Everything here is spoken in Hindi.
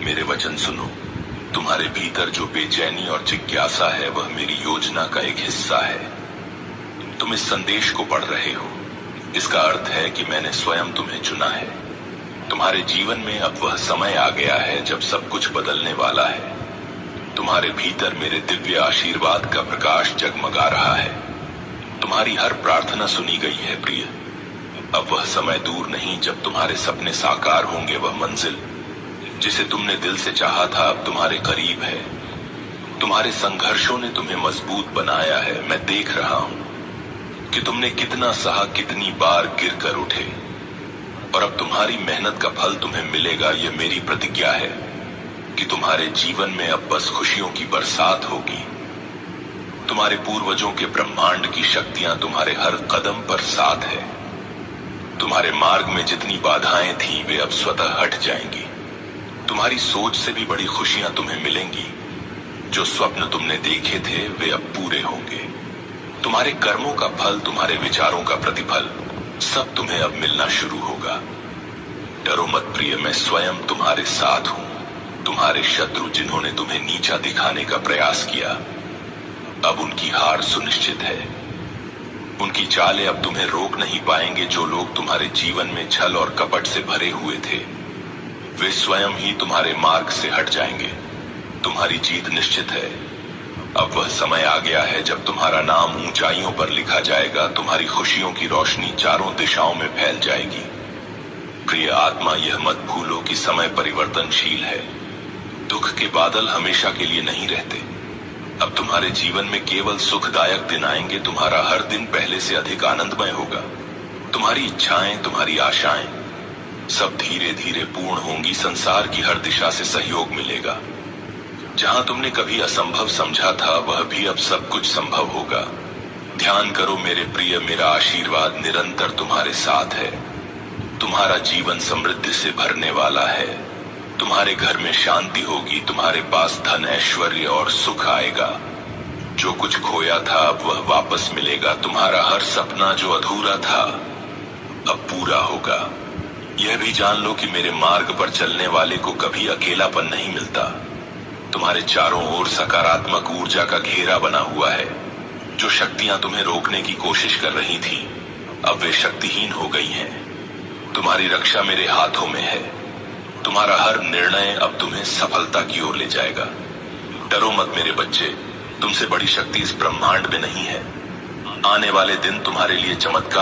मेरे वचन सुनो। तुम्हारे भीतर जो बेचैनी और जिज्ञासा है वह मेरी योजना का एक हिस्सा है। तुम इस संदेश को पढ़ रहे हो, इसका अर्थ है कि मैंने स्वयं तुम्हें चुना है। तुम्हारे जीवन में अब वह समय आ गया है जब सब कुछ बदलने वाला है। तुम्हारे भीतर मेरे दिव्य आशीर्वाद का प्रकाश जगमगा रहा है। तुम्हारी हर प्रार्थना सुनी गई है प्रिय। अब वह समय दूर नहीं जब तुम्हारे सपने साकार होंगे। वह मंजिल जिसे तुमने दिल से चाहा था अब तुम्हारे करीब है। तुम्हारे संघर्षों ने तुम्हें मजबूत बनाया है। मैं देख रहा हूं कि तुमने कितना सहा, कितनी बार गिर कर उठे, और अब तुम्हारी मेहनत का फल तुम्हें मिलेगा। यह मेरी प्रतिज्ञा है कि तुम्हारे जीवन में अब बस खुशियों की बरसात होगी। तुम्हारे पूर्वजों के ब्रह्मांड की शक्तियां तुम्हारे हर कदम पर साथ है। तुम्हारे मार्ग में जितनी बाधाएं थीं वे अब स्वतः हट जाएंगी। तुम्हारी सोच से भी बड़ी खुशियां तुम्हें मिलेंगी। जो स्वप्न तुमने देखे थे वे अब पूरे होंगे। तुम्हारे कर्मों का फल, तुम्हारे विचारों का प्रतिफल, सब तुम्हें अब मिलना शुरू होगा। डरो मत प्रिय, मैं स्वयं तुम्हारे साथ हूं। तुम्हारे शत्रु जिन्होंने तुम्हें नीचा दिखाने का प्रयास किया, अब उनकी हार सुनिश्चित है। उनकी चालें अब तुम्हें रोक नहीं पाएंगे। जो लोग तुम्हारे जीवन में छल और कपट से भरे हुए थे वे स्वयं ही तुम्हारे मार्ग से हट जाएंगे। तुम्हारी जीत निश्चित है। अब वह समय आ गया है जब तुम्हारा नाम ऊंचाइयों पर लिखा जाएगा। तुम्हारी खुशियों की रोशनी चारों दिशाओं में फैल जाएगी। प्रिय आत्मा, यह मत भूलो कि समय परिवर्तनशील है। दुख के बादल हमेशा के लिए नहीं रहते। अब तुम्हारे जीवन में केवल सुखदायक दिन आएंगे। तुम्हारा हर दिन पहले से अधिक आनंदमय होगा। तुम्हारी इच्छाएं, तुम्हारी आशाएं सब धीरे धीरे पूर्ण होंगी। संसार की हर दिशा से सहयोग मिलेगा। जहां तुमने कभी असंभव समझा था वह भी अब सब कुछ संभव होगा। ध्यान करो मेरे प्रिय, मेरा आशीर्वाद निरंतर तुम्हारे साथ है। तुम्हारा जीवन समृद्धि से भरने वाला है। तुम्हारे घर में शांति होगी। तुम्हारे पास धन, ऐश्वर्य और सुख आएगा। जो कुछ खोया था अब वह वापस मिलेगा। तुम्हारा हर सपना जो अधूरा था अब पूरा होगा। यह भी जान लो कि मेरे मार्ग पर चलने वाले को कभी अकेलापन नहीं मिलता। तुम्हारे चारों ओर सकारात्मक ऊर्जा का घेरा बना हुआ है। जो शक्तियां तुम्हें रोकने की कोशिश कर रही थी अब वे शक्तिहीन हो गई हैं। तुम्हारी रक्षा मेरे हाथों में है। तुम्हारा हर निर्णय अब तुम्हें सफलता की ओर ले जाएगा। डरो मत मेरे बच्चे, तुमसे बड़ी शक्ति इस ब्रह्मांड में नहीं है। आने वाले दिन तुम्हारे लिए चमत्कार